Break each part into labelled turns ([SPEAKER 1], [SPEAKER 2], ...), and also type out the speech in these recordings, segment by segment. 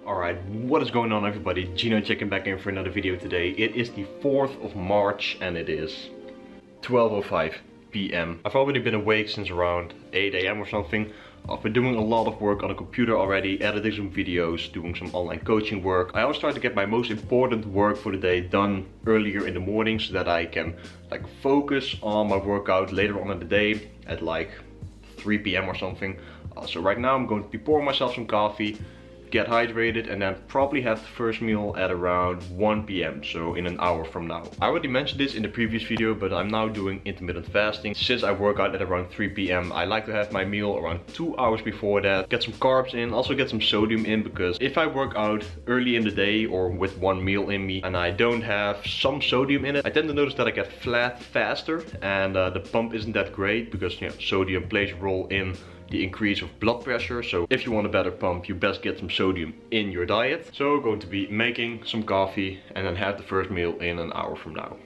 [SPEAKER 1] Alright, what is going on everybody? Gino checking back in for another video today. It is the 4th of March and it is 12:05 p.m. I've already been awake since around 8 a.m. or something. I've been doing a lot of work on the computer already, editing some videos, doing some online coaching work. I always try to get my most important work for the day done earlier in the morning so that I can focus on my workout later on in the day at 3 p.m. or something. So right now I'm going to be pouring myself some coffee, get hydrated, and then probably have the first meal at around 1 p.m. so in an hour from now. I already mentioned this in the previous video, but I'm now doing intermittent fasting. Since I work out at around 3 p.m. I like to have my meal around 2 hours before that, get some carbs in, also get some sodium in, because if I work out early in the day or with one meal in me and I don't have some sodium in it, I tend to notice that I get flat faster and the pump isn't that great because sodium plays a role in the increase of blood pressure. So if you want a better pump, you best get some sodium in your diet. So I'm going to be making some coffee and then have the first meal in an hour from now.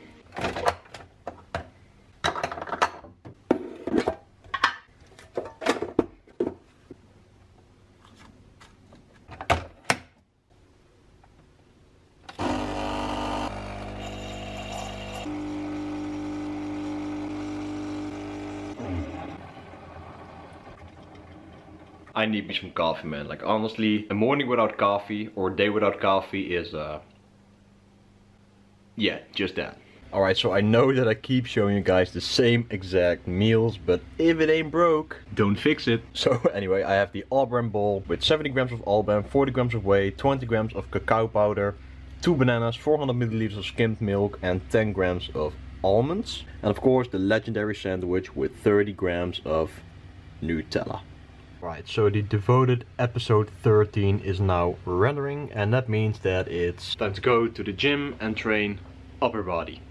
[SPEAKER 1] I need me some coffee, man. Honestly, a morning without coffee or a day without coffee is yeah, just that. Alright, so I know that I keep showing you guys the same exact meals, but if it ain't broke, don't fix it. So anyway, I have the all-bran bowl with 70 grams of all-bran, 40 grams of whey, 20 grams of cacao powder, 2 bananas, 400 milliliters of skimmed milk, and 10 grams of almonds. And of course the legendary sandwich with 30 grams of Nutella. Right, so the devoted episode 13 is now rendering, and that means that it's time to go to the gym and train upper body.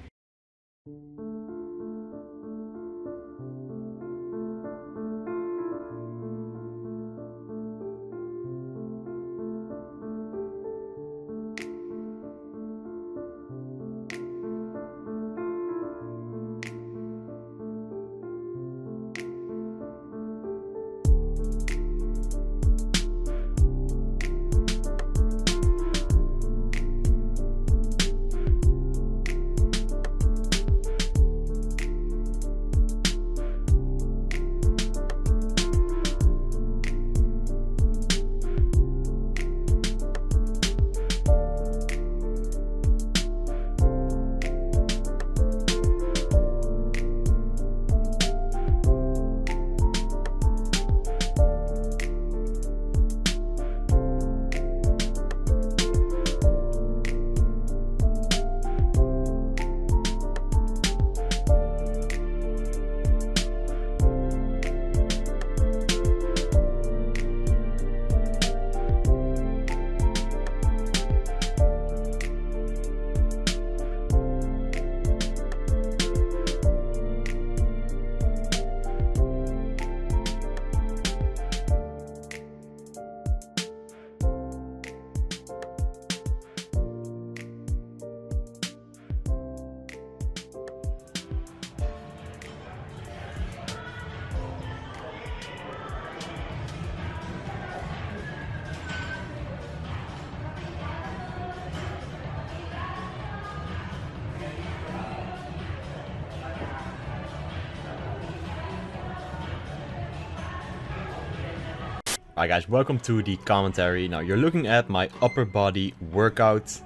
[SPEAKER 1] Alright guys, welcome to the commentary. Now you're looking at my upper body workout,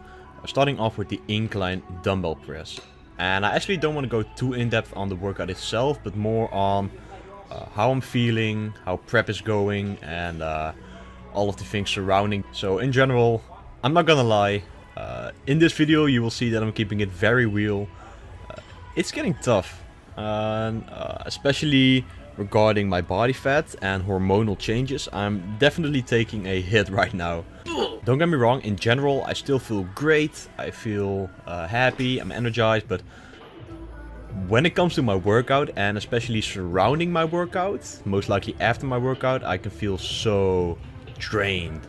[SPEAKER 1] starting off with the incline dumbbell press. And I actually don't want to go too in depth on the workout itself, but more on how I'm feeling, how prep is going, and all of the things surrounding. So in general, I'm not gonna lie, in this video you will see that I'm keeping it very real. It's getting tough, especially regarding my body fat and hormonal changes. I'm definitely taking a hit right now. Don't get me wrong, in general I still feel great, I feel happy, I'm energized, but when it comes to my workout and especially surrounding my workout, most likely after my workout, I can feel so drained.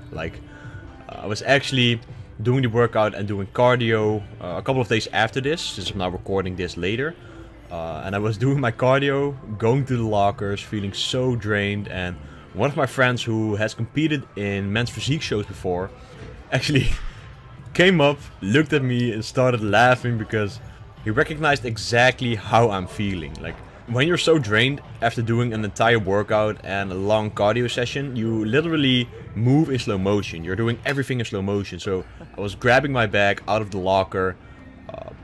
[SPEAKER 1] I was actually doing the workout and doing cardio a couple of days after this, since I'm now recording this later. And I was doing my cardio, going to the lockers, feeling so drained, and
[SPEAKER 2] one of my friends who has competed in men's physique shows before actually came up, looked at me and started laughing because he recognized exactly how I'm feeling. Like, when you're so drained after doing an entire workout and a long cardio session, you literally move in slow motion. You're doing everything in slow motion. So I was grabbing my bag out of the locker,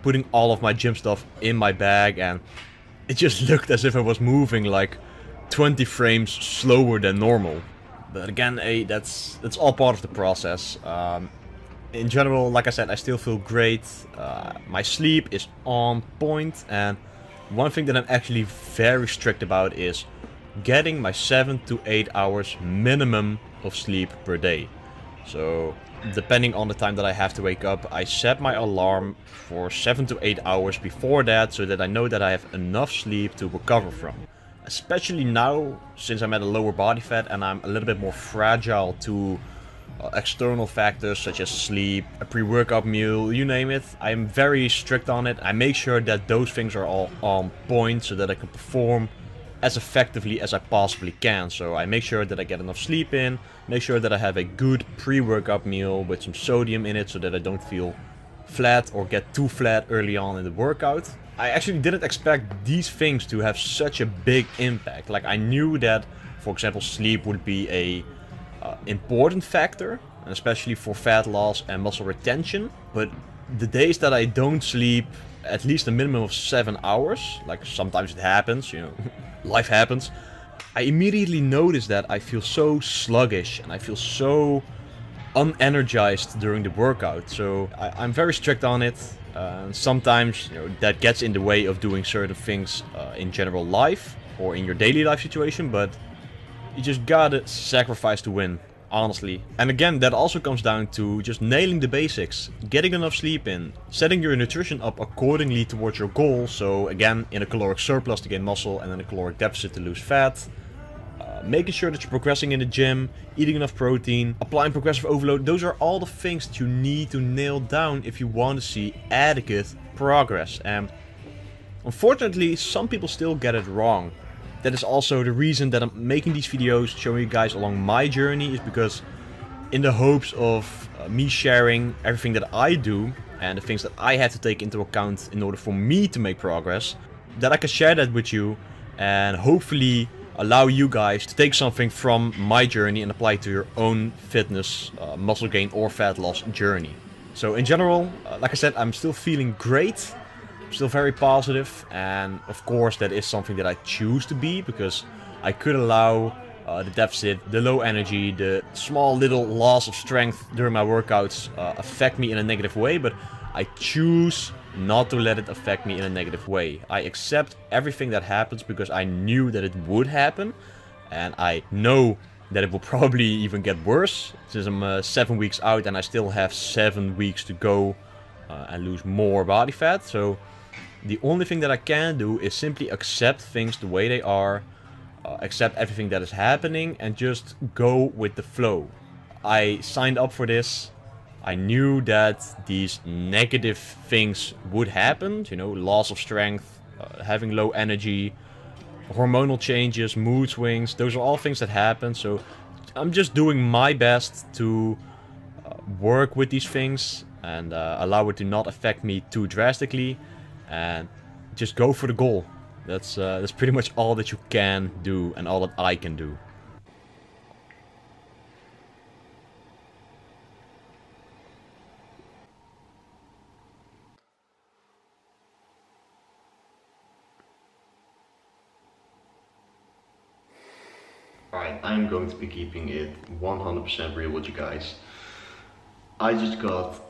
[SPEAKER 2] putting all of my gym stuff in my bag, and it just looked as if I was moving like 20 frames slower than normal. But again, hey, that's all part of the process. In general, like I said, I still feel great. My sleep is on point, and one thing that I'm actually very strict about is getting my 7 to 8 hours minimum of sleep per day. So depending on the time that I have to wake up, I set my alarm for 7 to 8 hours before that, so that I know that I have enough sleep to recover from. Especially now, since I'm at a lower body fat and I'm a little bit more fragile to external factors such as sleep, a pre-workout meal, you name it. I'm very strict on it. I make sure that those things are all on point so that I can perform as effectively as I possibly can. So I make sure that I get enough sleep in, make sure that I have a good pre-workout meal with some sodium in it so that I don't feel flat or get too flat early on in the workout. I actually didn't expect these things to have such a big impact. Like, I knew that, for example, sleep would be a important factor, especially for fat loss and muscle retention, but the days that I don't sleep at least a minimum of 7 hours, like sometimes it happens, you know, life happens, I immediately notice that I feel so sluggish and I feel so unenergized during the workout. So I'm very strict on it. Sometimes, you know, that gets in the way of doing certain things in general life or in your daily life situation, but you just gotta sacrifice to win, honestly. And again, that also comes down to just nailing the basics, getting enough sleep in, setting your nutrition up accordingly towards your goal. So again, in a caloric surplus to gain muscle and in a caloric deficit to lose fat. Making sure that you're progressing in the gym, eating enough protein, applying progressive overload. Those are all the things that you need to nail down if you want to see adequate progress. And unfortunately, some people still get it wrong. That is also the reason that I'm making these videos, showing you guys along my journey, is because in the hopes of me sharing everything that I do and the things that I have to take into account in order for me to make progress, that I can share that with you and hopefully allow you guys to take something from my journey and apply it to your own fitness, muscle gain or fat loss journey. So in general, like I said, I'm still feeling great. Still very positive, and of course that is something that I choose to be, because I could allow the deficit, the low energy, the small little loss of strength during my workouts affect me in a negative way, but I choose not to let it affect me in a negative way. I accept everything that happens because I knew that it would happen, and I know that it will probably even get worse since I'm 7 weeks out and I still have 7 weeks to go and lose more body fat. So the only thing that I can do is simply accept things the way they are, accept everything that is happening, and just go with the flow. I signed up for this. I knew that these negative things would happen, you know, loss of strength, having low energy, hormonal changes, mood swings. Those are all things that happen. So I'm just doing my best to work with these things and allow it to not affect me too drastically. And just go for the goal. That's pretty much all that you can do and all that I can do.
[SPEAKER 1] Alright, I'm going to be keeping it 100% real with you guys. I just got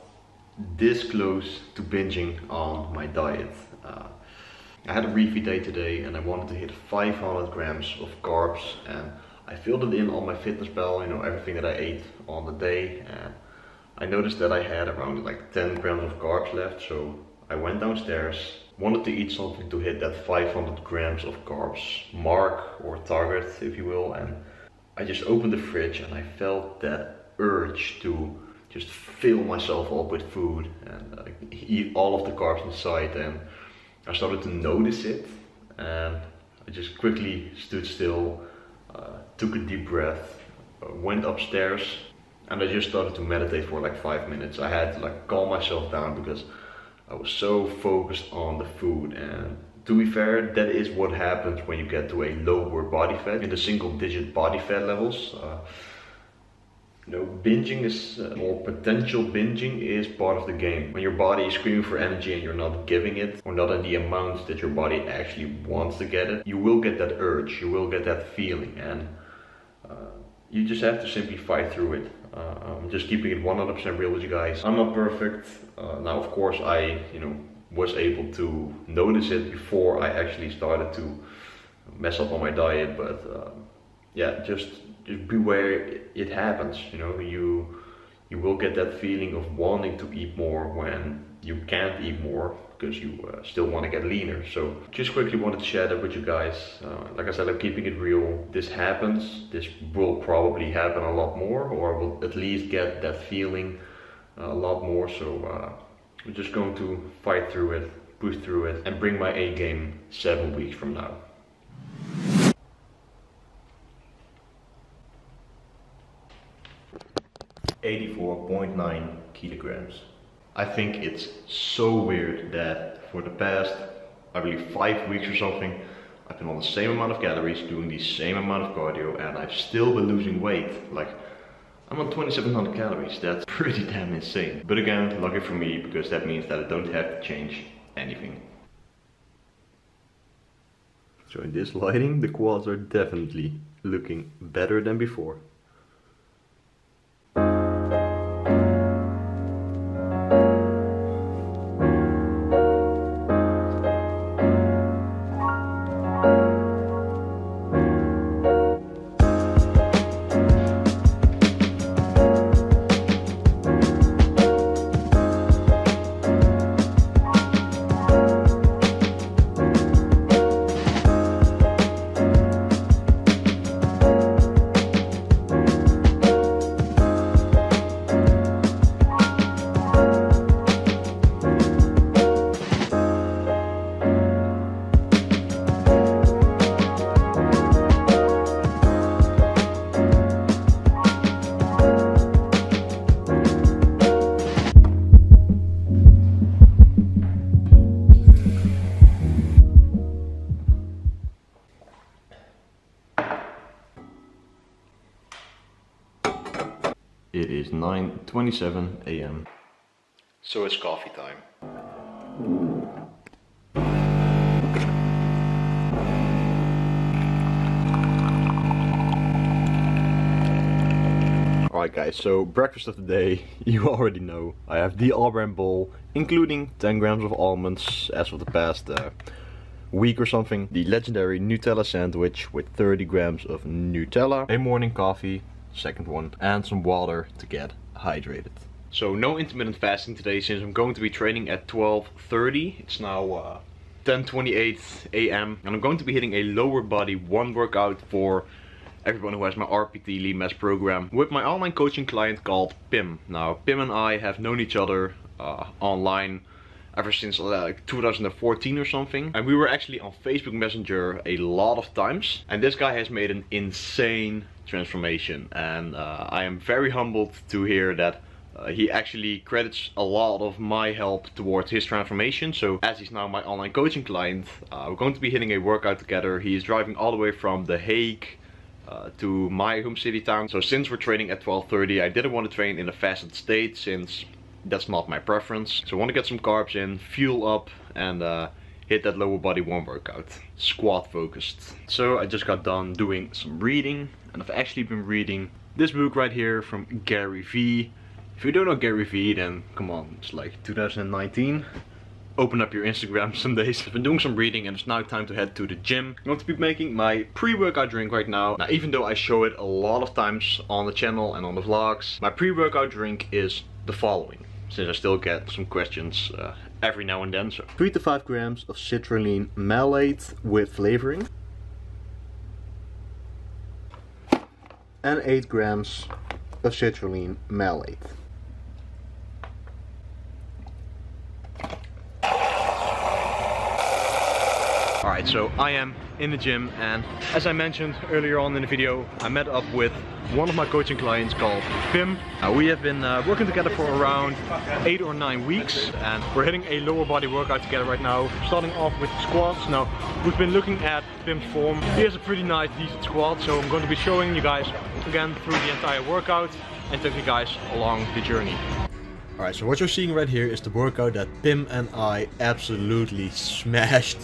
[SPEAKER 1] this close to binging on my diet. I had a refeed day today and I wanted to hit 500 grams of carbs, and I filled it in on my FitnessPal, you know, everything that I ate on the day, and I noticed that I had around like 10 grams of carbs left. So I went downstairs, wanted to eat something to hit that 500 grams of carbs mark or target, if you will, and I just opened the fridge and I felt that urge to just fill myself up with food and eat all of the carbs inside, and I started to notice it, and I just quickly stood still, took a deep breath, went upstairs, and I just started to meditate for like 5 minutes. I had to like calm myself down because I was so focused on the food. And to be fair, that is what happens when you get to a lower body fat, in the single-digit body fat levels. You know, binging is, or potential binging is part of the game. When your body is screaming for energy and you're not giving it, or not in the amounts that your body actually wants to get it, you will get that urge, you will get that feeling, and you just have to simply fight through it. I'm just keeping it 100% real with you guys. I'm not perfect. Now, of course, I was able to notice it before I actually started to mess up on my diet, but yeah, just beware, it happens. You know, you will get that feeling of wanting to eat more when you can't eat more because you still want to get leaner. So just quickly wanted to share that with you guys. Like I said, I'm keeping it real. This happens. This will probably happen a lot more, or I will at least get that feeling a lot more. So I'm just going to fight through it, push through it, and bring my A game 7 weeks from now. .9 kilograms. I think it's so weird that for the past, I believe 5 weeks or something, I've been on the same amount of calories, doing the same amount of cardio, and I've still been losing weight. Like, I'm on 2700 calories. That's pretty damn insane. But again, lucky for me, because that means that I don't have to change anything. So in this lighting, the quads are definitely looking better than before. It is 9:27 a.m. So it's coffee time. Alright guys, so breakfast of the day, you already know. I have the all-bran bowl, including 10 grams of almonds as of the past week or something. The legendary Nutella sandwich with 30 grams of Nutella. A morning coffee, second one, and some water to get hydrated. So no intermittent fasting today, since I'm going to be training at 12:30. It's now 10:28 a.m. and I'm going to be hitting a lower body one workout for everyone who has my RPT Lean Mass program with my online coaching client called Pim. Now Pim and I have known each other online ever since like 2014 or something, and we were actually on Facebook Messenger a lot of times, and this guy has made an insane transformation, and I am very humbled to hear that he actually credits a lot of my help towards his transformation. So as he's now my online coaching client, we're going to be hitting a workout together. He is driving all the way from The Hague to my home city town. So since we're training at 12:30, I didn't want to train in a fasted state since that's not my preference. So I want to get some carbs in, fuel up, and hit that lower body one workout. Squat focused. So I just got done doing some reading, and I've actually been reading this book right here from Gary Vee. If you don't know Gary Vee, then come on, it's like 2019. Open up your Instagram some days. I've been doing some reading and it's now time to head to the gym. I'm going to be making my pre-workout drink right now. Now, even though I show it a lot of times on the channel and on the vlogs, my pre-workout drink is the following, since I still get some questions every now and then. So 3 to 5 grams of citrulline malate with flavoring, and 8 grams of citrulline malate. Alright, so I am in the gym, and as I mentioned earlier on in the video, I met up with one of my coaching clients called Pim. We have been working together for around 8 or 9 weeks, and we're hitting a lower body workout together right now, starting off with squats. Now, we've been looking at Pim's form. He has a pretty nice, decent squat, so I'm going to be showing you guys again through the entire workout and take you guys along the journey.
[SPEAKER 2] Alright, so what you're seeing right here is the workout that Pim and I absolutely smashed.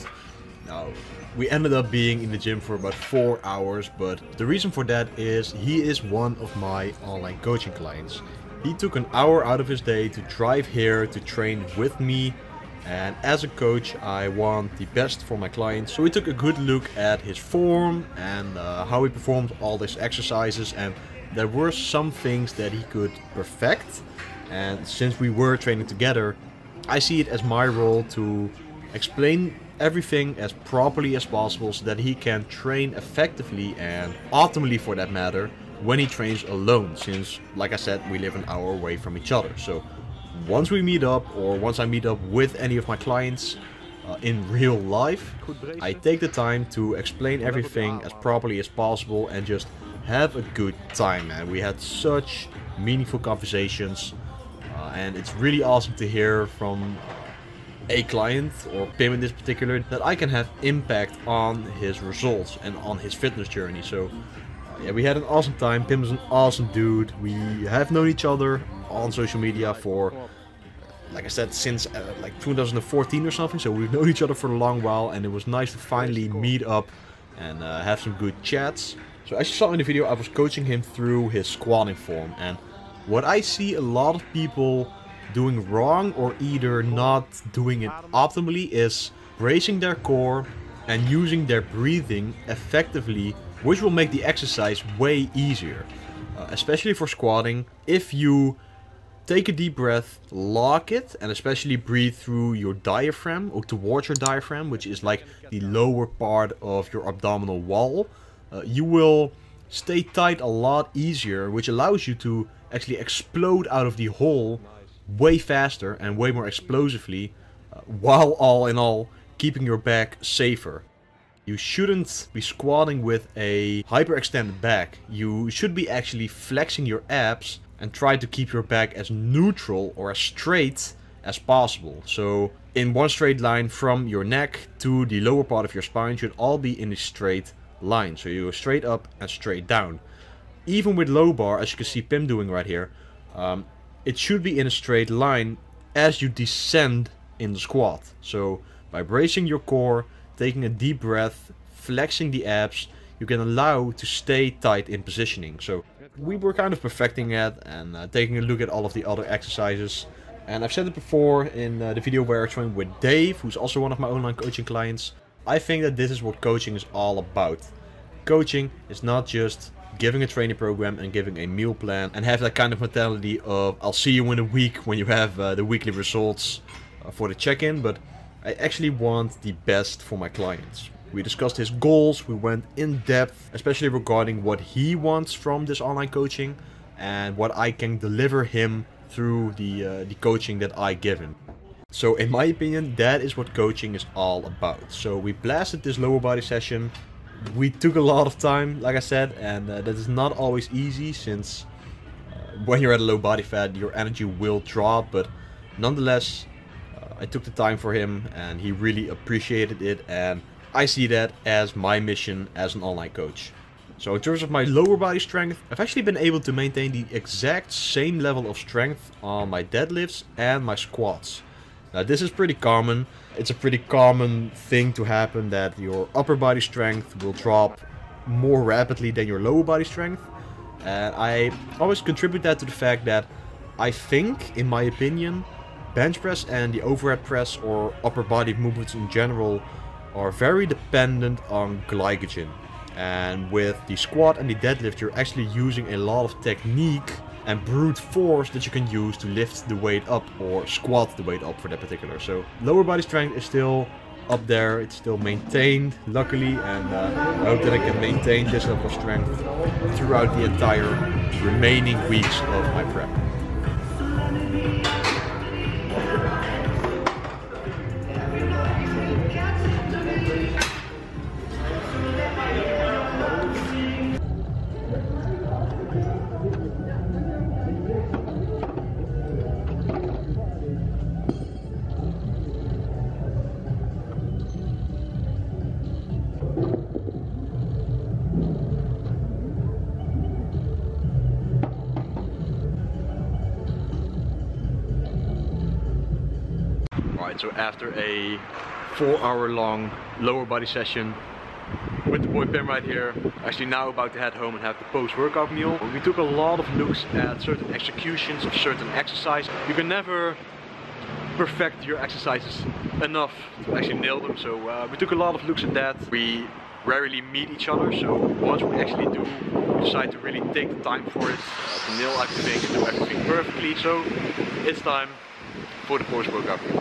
[SPEAKER 2] Now, we ended up being in the gym for about 4 hours, but the reason for that is he is one of my online coaching clients. He took an hour out of his day to drive here to train with me, and as a coach I want the best for my clients. So we took a good look at his form and how he performed all these exercises, and there were some things that he could perfect. And since we were training together, I see it as my role to explain everything as properly as possible so that he can train effectively and optimally, for that matter, when he trains alone, since, like I said, we live an hour away from each other. So once we meet up, or once I meet up with any of my clients in real life, I take the time to explain everything as properly as possible and just have a good time, man. We had such meaningful conversations. And it's really awesome to hear from a client, or Pim in this particular, that I can have impact on his results and on his fitness journey. So yeah, we had an awesome time. Pim is an awesome dude. We have known each other on social media for, like I said, since like 2014 or something. So we've known each other for a long while, and it was nice to finally meet up and have some good chats. So as you saw in the video, I was coaching him through his squatting form, and what I see a lot of people doing wrong, or either not doing it optimally, is bracing their core and using their breathing effectively, which will make the exercise way easier. Especially for squatting, if you take a deep breath, lock it, and especially breathe through your diaphragm, or towards your diaphragm, which is like the lower part of your abdominal wall, you will stay tight a lot easier, which allows you to actually explode out of the hole way faster and way more explosively, while all in all keeping your back safer. You shouldn't be squatting with a hyperextended back. You should be actually flexing your abs and try to keep your back as neutral or as straight as possible. So in one straight line from your neck to the lower part of your spine should all be in a straight line. So you go straight up and straight down. Even with low bar, as you can see Pim doing right here, it should be in a straight line as you descend in the squat. So by bracing your core, taking a deep breath, flexing the abs, you can allow to stay tight in positioning. So we were kind of perfecting that and taking a look at all of the other exercises. And I've said it before in the video where I trained with Dave, who's also one of my online coaching clients. I think that this is what coaching is all about. Coaching is not just giving a training program and giving a meal plan and have that kind of mentality of I'll see you in a week when you have the weekly results for the check-in, but I actually want the best for my clients. We discussed his goals, we went in depth, especially regarding what he wants from this online coaching and what I can deliver him through the coaching that I give him. So in my opinion, that is what coaching is all about. So we blasted this lower body session. We took a lot of time, like I said, and that is not always easy, since when you're at a low body fat, your energy will drop, but nonetheless, I took the time for him and he really appreciated it, and I see that as my mission as an online coach. So in terms of my lower body strength, I've actually been able to maintain the exact same level of strength on my deadlifts and my squats. Now this is pretty common. It's a pretty common thing to happen, that your upper body strength will drop more rapidly than your lower body strength. And I always contribute that to the fact that I think, in my opinion, bench press and the overhead press, or upper body movements in general, are very dependent on glycogen. And with the squat and the deadlift, you're actually using a lot of technique and brute force that you can use to lift the weight up, or squat the weight up for that particular. So lower body strength is still up there, it's still maintained, luckily, and I hope that I can maintain this level of strength throughout the entire remaining weeks of my prep.
[SPEAKER 1] Alright, so after a 4-hour long lower body session with the boy Pim right here, actually now about to head home and have the post-workout meal. We took a lot of looks at certain executions of certain exercises. You can never perfect your exercises enough to actually nail them, so we took a lot of looks at that. We rarely meet each other, so once we actually do, we decide to really take the time for it, to nail everything and do everything perfectly. So it's time for the post-workout meal.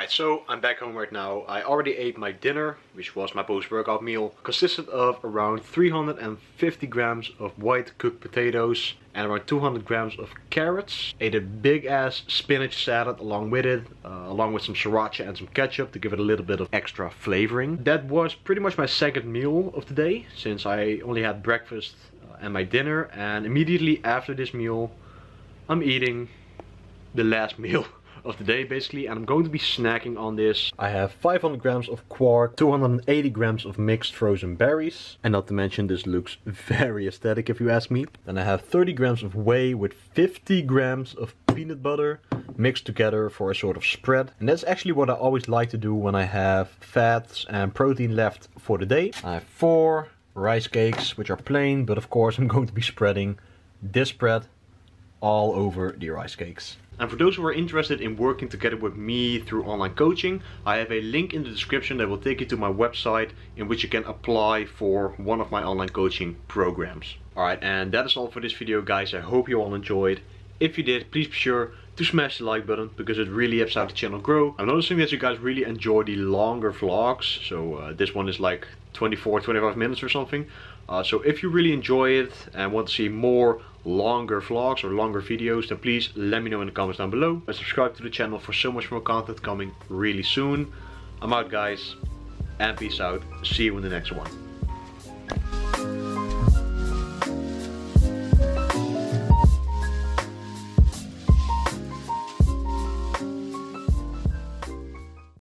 [SPEAKER 1] So I'm back home right now. I already ate my dinner, which was my post-workout meal. Consisted of around 350 grams of white cooked potatoes and around 200 grams of carrots. Ate a big ass spinach salad along with it, along with some sriracha and some ketchup to give it a little bit of extra flavoring. That was pretty much my second meal of the day, since I only had breakfast and my dinner, and immediately after this meal I'm eating the last meal of the day basically, and I'm going to be snacking on this. I have 500 grams of quark, 280 grams of mixed frozen berries, and not to mention this looks very aesthetic if you ask me. Then I have 30 grams of whey with 50 grams of peanut butter mixed together for a sort of spread. And that's actually what I always like to do when I have fats and protein left for the day. I have 4 rice cakes, which are plain, but of course I'm going to be spreading this spread all over the rice cakes. And for those who are interested in working together with me through online coaching, I have a link in the description that will take you to my website in which you can apply for one of my online coaching programs. Alright, and that is all for this video, guys. I hope you all enjoyed. If you did, please be sure to smash the like button because it really helps out the channel grow. I'm noticing that you guys really enjoy the longer vlogs, so this one is like 24-25 minutes or something. So if you really enjoy it and want to see more longer vlogs or longer videos, then please let me know in the comments down below. And subscribe to the channel for so much more content coming really soon. I'm out, guys, and peace out. See you in the next one.